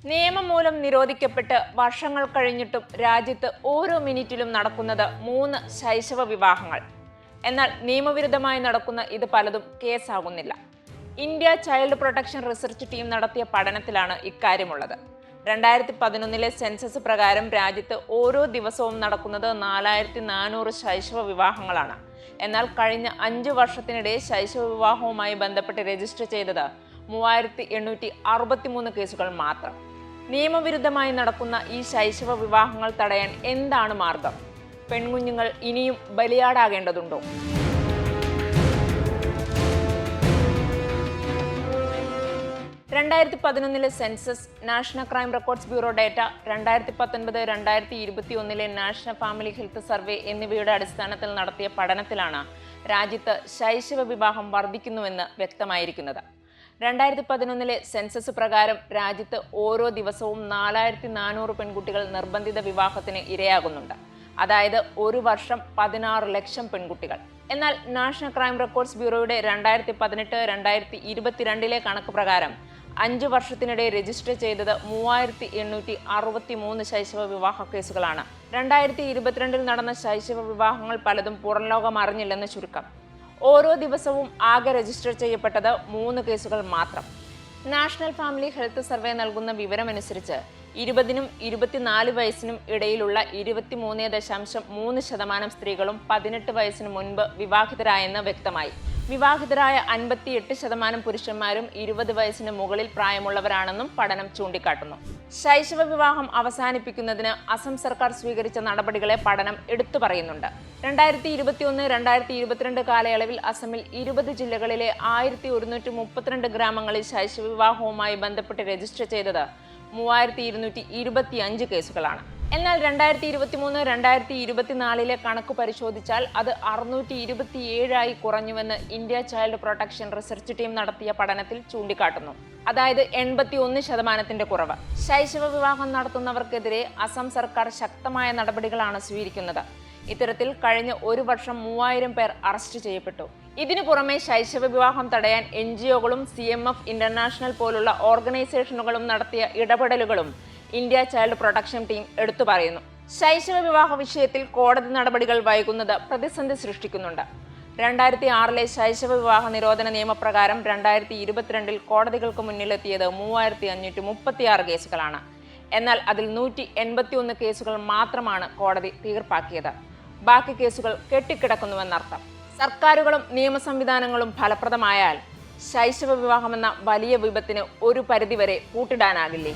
നിയമം മൂലം നിരോധിക്കപ്പെട്ട് വർഷങ്ങൾ കഴിഞ്ഞിട്ടും രാജ്യത്ത് ഓരോ മിനിറ്റിലും നടക്കുന്നത് 3 ശൈശവ വിവാഹങ്ങൾ. എന്നാൽ നിയമവിരുദ്ധമായി നടക്കുന്ന ഇത് പലതും കേസാകുന്നില്ല. India child protection research team നടത്തിയ പഠനത്തിലാണ് ഇക്കാര്യമുള്ളത്. 2011 സെൻസസ് പ്രകാരം രാജ്യത്ത് ഓരോ ദിവസവും നടക്കുന്നത് 4400 ശൈശവ വിവാഹങ്ങളാണ്. എന്നാൽ കഴിഞ്ഞ 5 വർഷത്തിനിടെ ശൈശവ വിവാഹവുമായി ബന്ധപ്പെട്ട് രജിസ്റ്റർ ചെയ്തത് 3863 കേസുകൾ മാത്രം. നിയമവിരുദ്ധമായി നടക്കുന്ന ഈ ശൈശവ വിവാഹങ്ങൾ തടയാൻ എന്താണ് മാർഗം? പെൺകുഞ്ഞുങ്ങൾ ഇനിയും ബലിയാടാകേണ്ടതുണ്ടോ? Census, national crime records bureau data, 2019-2021 national family health survey എന്നിവയുടെ അടിസ്ഥാനത്തിൽ നടത്തിയ പഠനത്തിലാണ് രാജ്യത്ത് ശൈശവ വിവാഹം വർദ്ധിക്കുന്നുവെന്ന് വ്യക്തമായിരിക്കുന്നത്. 2011 സെൻസസ് പ്രകാരം രാജ്യത്ത് ഓരോ ദിവസവും 4400 പെൺകുട്ടികൾ നിർബന്ധിത വിവാഹത്തിന് ഇരയാകുന്നുണ്ട്. അതായത് ഒരു വർഷം 16 ലക്ഷം പെൺകുട്ടികൾ. എന്നാൽ നാഷണൽ ക്രൈം റെക്കോർഡ്സ് ബ്യൂറോയുടെ 2018-2022 കണക്ക് പ്രകാരം 5 വർഷത്തിനിടെ രജിസ്റ്റർ ചെയ്തത് 3863 ശൈശവ വിവാഹ കേസുകളാണ്. 2022 നടന്ന ശൈശവ വിവാഹങ്ങൾ പലതും പുറംലോകം അറിഞ്ഞില്ലെന്ന് ചുരുക്കം. ഓരോ ദിവസവും ആകെ രജിസ്റ്റർ ചെയ്യപ്പെട്ടത് 3 കേസുകൾ മാത്രം. നാഷണൽ ഫാമിലി ഹെൽത്ത് സർവേ നൽകുന്ന വിവരമനുസരിച്ച് 20നും 24 വയസ്സിനും ഇടയിലുള്ള 23.3% സ്ത്രീകളും 18 വയസ്സിന് മുൻപ് വിവാഹിതരായെന്ന് വ്യക്തമായി. വിവാഹിതരായ 58% പുരുഷന്മാരും 20 വയസ്സിന് മുകളിൽ പ്രായമുള്ളവരാണെന്നും പഠനം ചൂണ്ടിക്കാട്ടുന്നു. ശൈശവ വിവാഹം അവസാനിപ്പിക്കുന്നതിന് അസം സർക്കാർ സ്വീകരിച്ച നടപടികളെ പഠനം എടുത്തു പറയുന്നുണ്ട്. 2021-2022 കാലയളവിൽ അസമിൽ 20 ജില്ലകളിലെ 1132 ഗ്രാമങ്ങളിൽ ശൈശവ വിവാഹവുമായി ബന്ധപ്പെട്ട് രജിസ്റ്റർ ചെയ്തത് 3225 കേസുകളാണ്. എന്നാൽ 2023-2024 കണക്ക് പരിശോധിച്ചാൽ അത് 627 കുറഞ്ഞുവെന്ന് India child protection research team നടത്തിയ പഠനത്തിൽ ചൂണ്ടിക്കാട്ടുന്നു. അതായത് 81% കുറവ്. ശൈശവ വിവാഹം നടത്തുന്നവർക്കെതിരെ അസം സർക്കാർ ശക്തമായ നടപടികളാണ് സ്വീകരിക്കുന്നത്. ഇത്തരത്തിൽ കഴിഞ്ഞ ഒരു വർഷം 3000 പേർ അറസ്റ്റ് ചെയ്യപ്പെട്ടു. ഇതിനു പുറമെ ശൈശവ വിവാഹം തടയാൻ NGOകളും CMF ഇന്റർനാഷണൽ പോലുള്ള ഓർഗനൈസേഷനുകളും നടത്തിയ ഇടപെടലുകളും ഇന്ത്യ ചൈൽഡ് പ്രൊട്ടക്ഷൻ ടീം എടുത്തു പറയുന്നു. ശൈശവ വിവാഹ വിഷയത്തിൽ കോടതി നടപടികൾ വൈകുന്നത് പ്രതിസന്ധി സൃഷ്ടിക്കുന്നുണ്ട്. 2006 ശൈശവ വിവാഹ നിരോധന നിയമപ്രകാരം 2022 കോടതികൾക്ക് മുന്നിലെത്തിയത് 3536 കേസുകളാണ്. എന്നാൽ അതിൽ 181 കേസുകൾ മാത്രമാണ് കോടതി തീർപ്പാക്കിയത്. ബാക്കി കേസുകൾ കെട്ടിക്കിടക്കുന്നുവെന്നർത്ഥം. സർക്കാരുകളും നിയമ സംവിധാനങ്ങളും ഫലപ്രദമായാൽ ശൈശവ വിവാഹമെന്ന വലിയ വിപത്തിന് ഒരു പരിധിവരെ പൂട്ടിടാനാകില്ലേ?